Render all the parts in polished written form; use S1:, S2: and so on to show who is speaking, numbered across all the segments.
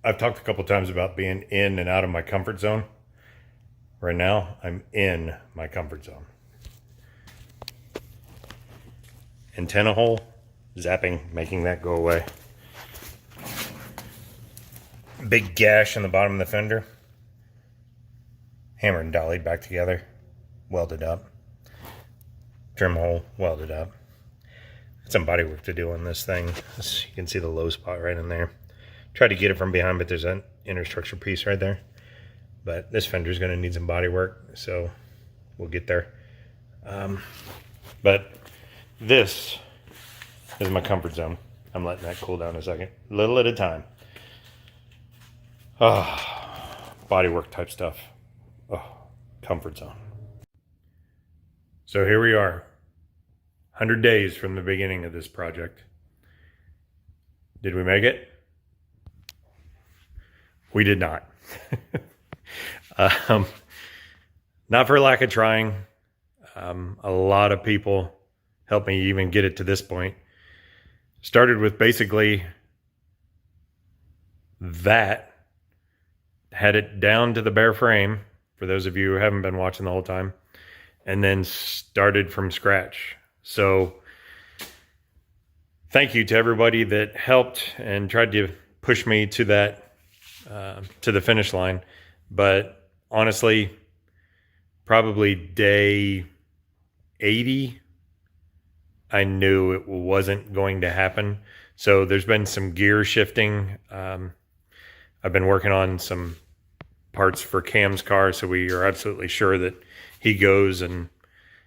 S1: I've talked a couple times about being in and out of my comfort zone. Right now, I'm in my comfort zone. Antenna hole, zapping, making that go away. Big gash in the bottom of the fender. Hammered and dollied back together. Welded up. Trim hole, welded up. Got some body work to do on this thing. You can see the low spot right in there. Tried to get it from behind, but there's an inner structure piece right there. But this fender is going to need some body work, so we'll get there. But this is my comfort zone. I'm letting that cool down a second, little at a time. Body work type stuff. Comfort zone. So here we are, 100 days from the beginning of this project. Did we make it? We did not. Not for lack of trying. A lot of people helped me even get it to this point. Started with basically that. Had it down to the bare frame, for those of you who haven't been watching the whole time, and then started from scratch. So thank you to everybody that helped and tried to push me to that, to the finish line. But honestly, probably day 80, I knew it wasn't going to happen. So there's been some gear shifting. I've been working on some parts for Cam's car, so we are absolutely sure that he goes and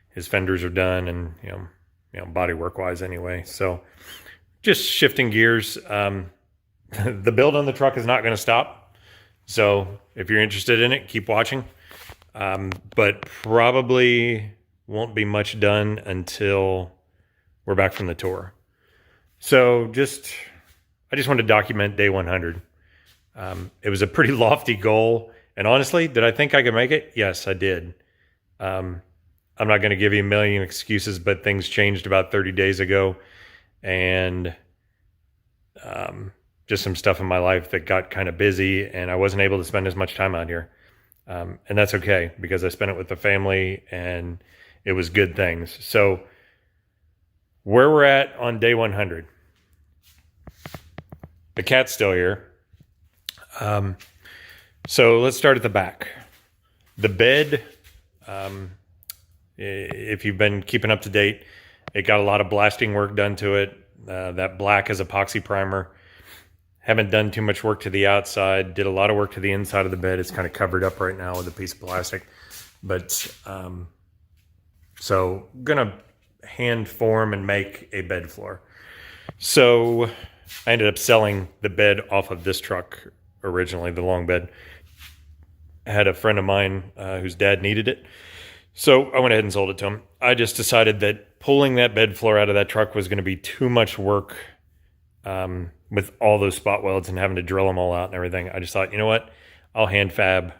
S1: his fenders are done, and you know, body work wise anyway. So just shifting gears. The build on the truck is not going to stop. So if you're interested in it, keep watching. But probably won't be much done until we're back from the tour. So I just wanted to document day 100. It was a pretty lofty goal. And honestly, did I think I could make it? Yes, I did. I'm not going to give you a million excuses, but things changed about 30 days ago. And just some stuff in my life that got kind of busy, and I wasn't able to spend as much time out here. And that's okay, because I spent it with the family, and it was good things. So where we're at on day 100. The cat's still here. So let's start at the back. The bed, if you've been keeping up to date, it got a lot of blasting work done to it. That black is epoxy primer. Haven't done too much work to the outside. Did a lot of work to the inside of the bed. It's kind of covered up right now with a piece of plastic. But so gonna hand form and make a bed floor. So I ended up selling the bed off of this truck originally, the long bed. I had a friend of mine whose dad needed it. So I went ahead and sold it to him. I just decided that pulling that bed floor out of that truck was going to be too much work with all those spot welds and having to drill them all out and everything. I just thought, you know what? I'll hand fab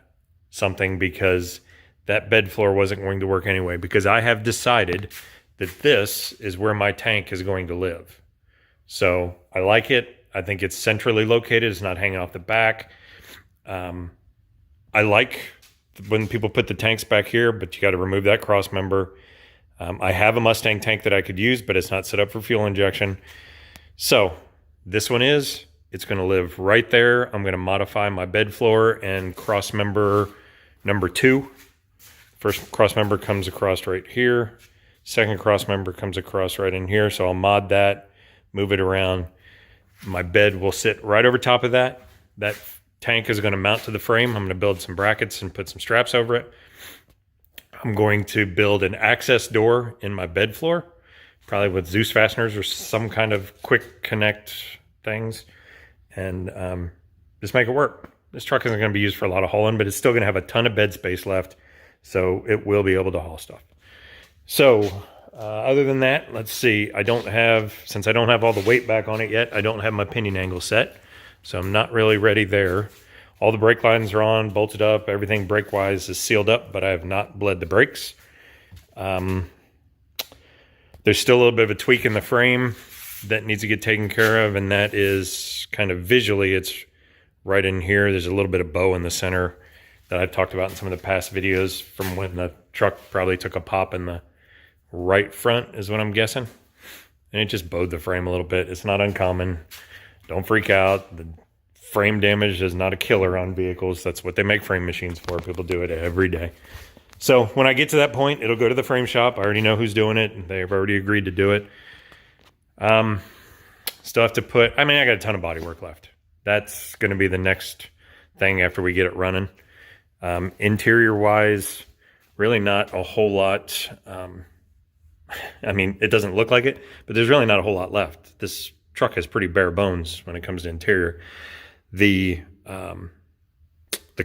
S1: something, because that bed floor wasn't going to work anyway, because I have decided that this is where my tank is going to live. So I like it. I think it's centrally located. It's not hanging off the back. I like when people put the tanks back here, but you got to remove that cross member. I have a Mustang tank that I could use, but it's not set up for fuel injection. So this one it's going to live right there. I'm going to modify my bed floor and cross member number 2. First cross member comes across right here. Second cross member comes across right in here. So I'll mod that, move it around. My bed will sit right over top of that. That tank is going to mount to the frame. I'm going to build some brackets and put some straps over it. I'm going to build an access door in my bed floor, probably with Zeus fasteners or some kind of quick connect things, and just make it work. This truck isn't going to be used for a lot of hauling, but it's still going to have a ton of bed space left, so it will be able to haul stuff. So other than that, let's see. Since I don't have all the weight back on it yet, I don't have my pinion angle set, so I'm not really ready there. All the brake lines are on, bolted up. Everything brake-wise is sealed up, but I have not bled the brakes. There's still a little bit of a tweak in the frame that needs to get taken care of, and that is kind of visually, it's right in here. There's a little bit of bow in the center that I've talked about in some of the past videos from when the truck probably took a pop in the right front is what I'm guessing. And it just bowed the frame a little bit. It's not uncommon. Don't freak out. The frame damage is not a killer on vehicles. That's what they make frame machines for. People do it every day. So when I get to that point, it'll go to the frame shop. I already know who's doing it. They've already agreed to do it. Still have to put, I got a ton of body work left. That's going to be the next thing after we get it running. Interior wise, really not a whole lot. It doesn't look like it, but there's really not a whole lot left. This truck has pretty bare bones when it comes to interior. The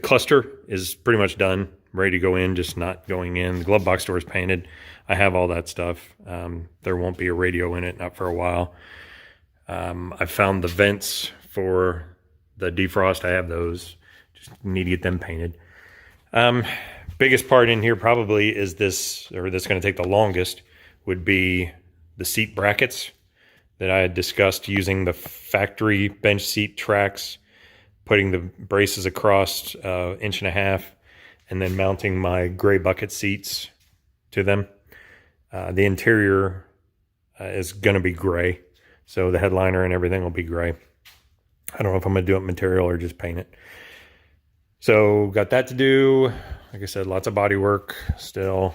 S1: cluster is pretty much done, ready to go in, just not going in. The glove box door is painted. I have all that stuff. There won't be a radio in it, not for a while. I found the vents for the defrost. I have those. Just need to get them painted. Biggest part in here probably is this, or that's going to take the longest, would be the seat brackets that I had discussed, using the factory bench seat tracks, putting the braces across 1.5 inches, and then mounting my gray bucket seats to them. The interior is going to be gray, so the headliner and everything will be gray. I don't know if I'm going to do it material or just paint it. So got that to do. Like I said, lots of body work still.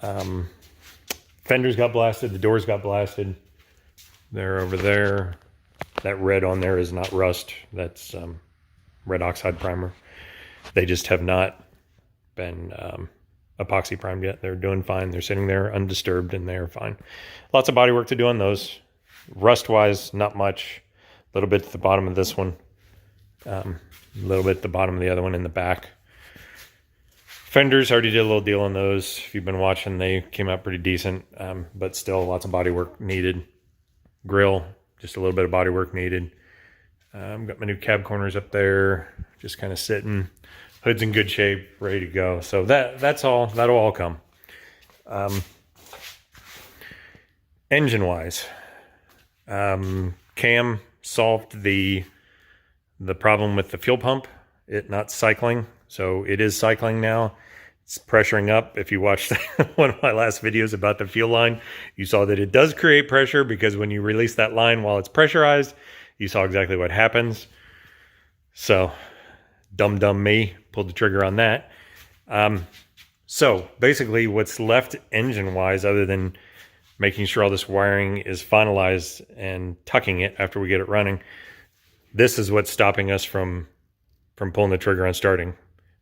S1: Fenders got blasted. The doors got blasted. They're over there. That red on there is not rust. That's red oxide primer. They just have not been epoxy primed yet. They're doing fine. They're sitting there undisturbed and they're fine. Lots of body work to do on those. Rust wise, not much. A little bit at the bottom of this one. A little bit at the bottom of the other one in the back. Fenders, already did a little deal on those. If you've been watching, they came out pretty decent, but still lots of body work needed. Grill, just a little bit of body work needed. Got my new cab corners up there, just kind of sitting. Hood's in good shape, ready to go. So that's all. That'll all come. Engine-wise, Cam solved the problem with the fuel pump, it not cycling. So it is cycling now. It's pressuring up. If you watched one of my last videos about the fuel line, you saw that it does create pressure, because when you release that line while it's pressurized, you saw exactly what happens. So dumb me pulled the trigger on that. So basically what's left engine-wise, other than making sure all this wiring is finalized and tucking it after we get it running, this is what's stopping us from pulling the trigger on starting.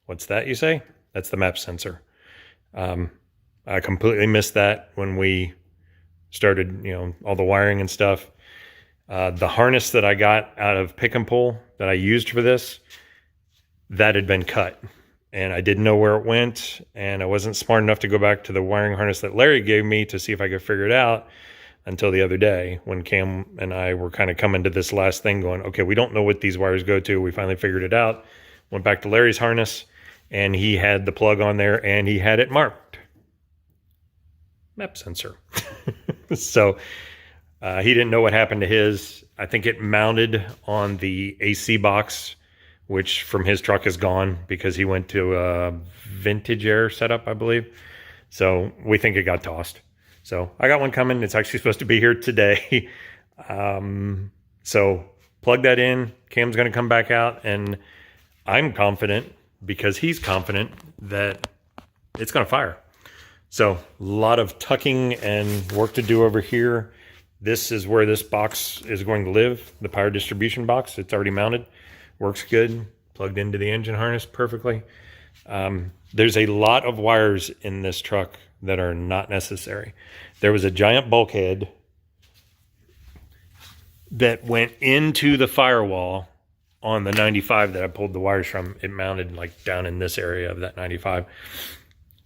S1: What's that, you say? That's the map sensor. I completely missed that when we started, all the wiring and stuff. The harness that I got out of Pick and Pull that I used for this, that had been cut. And I didn't know where it went. And I wasn't smart enough to go back to the wiring harness that Larry gave me to see if I could figure it out until the other day, when Cam and I were kind of coming to this last thing going, okay, we don't know what these wires go to. We finally figured it out. Went back to Larry's harness, and he had the plug on there, and he had it marked map sensor. So he didn't know what happened to his. I think it mounted on the AC box, which from his truck is gone because he went to a vintage air setup, I believe. So we think it got tossed. So I got one coming. It's actually supposed to be here today. So plug that in. Cam's going to come back out, and I'm confident, because he's confident, that it's going to fire. So a lot of tucking and work to do over here. This is where this box is going to live, the power distribution box. It's already mounted. Works good. Plugged into the engine harness perfectly. There's a lot of wires in this truck that are not necessary. There was a giant bulkhead that went into the firewall on the 95 that I pulled the wires from. It mounted like down in this area of that 95.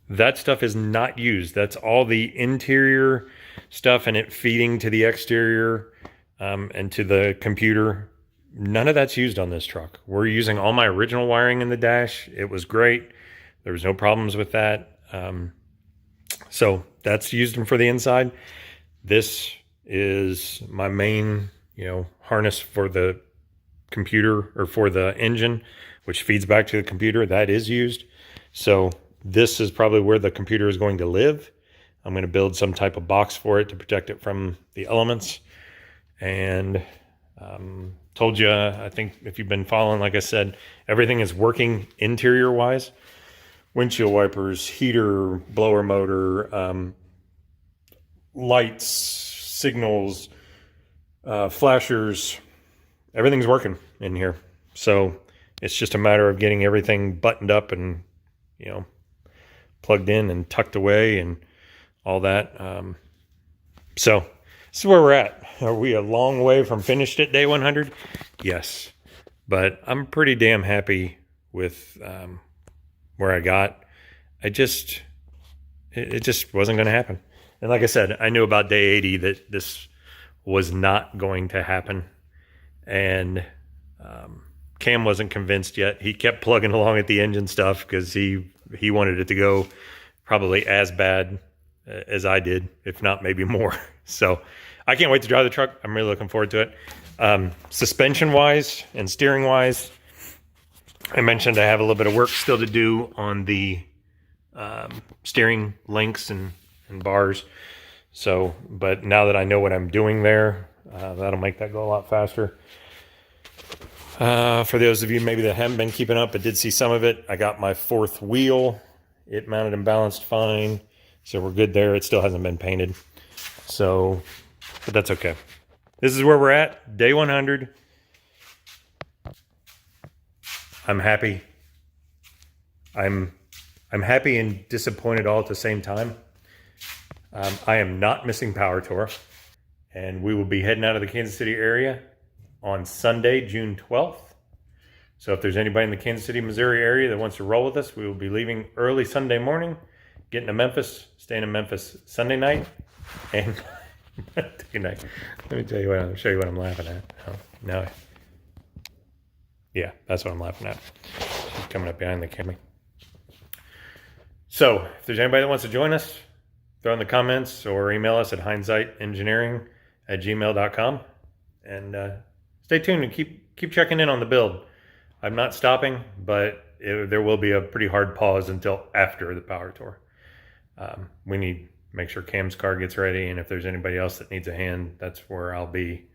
S1: That stuff is not used. That's all the interior stuff, and it feeding to the exterior and to the computer. None of that's used on this truck. We're using all my original wiring in the dash. It was great. There was no problems with that. So that's used for the inside. This is my main, harness for the computer or for the engine, which feeds back to the computer, that is used. So this is probably where the computer is going to live. I'm going to build some type of box for it to protect it from the elements. And told you, I think if you've been following, like I said, everything is working interior wise. Windshield wipers, heater, blower motor, lights, signals, flashers, everything's working in here. So it's just a matter of getting everything buttoned up and, plugged in and tucked away and all that. So this is where we're at. Are we a long way from finished at day 100? Yes, but I'm pretty damn happy with where I got. It just wasn't going to happen. And like I said, I knew about day 80 that this was not going to happen. And Cam wasn't convinced yet. He kept plugging along at the engine stuff because he wanted it to go probably as bad as I did, if not maybe more. So I can't wait to drive the truck. I'm really looking forward to it. Suspension wise and steering wise, I mentioned I have a little bit of work still to do on the steering links and bars. So, but now that I know what I'm doing there, that'll make that go a lot faster. For those of you maybe that haven't been keeping up, but did see some of it, I got my fourth wheel. It mounted and balanced fine. So we're good there. It still hasn't been painted. So, but that's okay. This is where we're at, day 100. I'm happy. I'm happy and disappointed all at the same time. I am not missing Power Tour, and we will be heading out of the Kansas City area on Sunday, June 12th. So if there's anybody in the Kansas City, Missouri area that wants to roll with us, we will be leaving early Sunday morning, getting to Memphis, staying in Memphis Sunday night, and good night. Let me tell you what, I'll show you what I'm laughing at. Oh, no. Yeah, that's what I'm laughing at. She's coming up behind the camera. So if there's anybody that wants to join us, throw in the comments or email us at hindsightengineering@gmail.com. And stay tuned and keep checking in on the build. I'm not stopping, but there will be a pretty hard pause until after the Power Tour. We need to make sure Cam's car gets ready, and if there's anybody else that needs a hand, that's where I'll be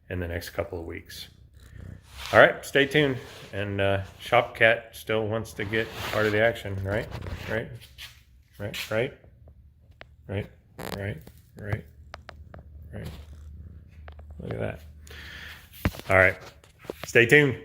S1: in the next couple of weeks. All right, stay tuned. And Shopcat still wants to get part of the action, right? Right. Look at that. All right, stay tuned.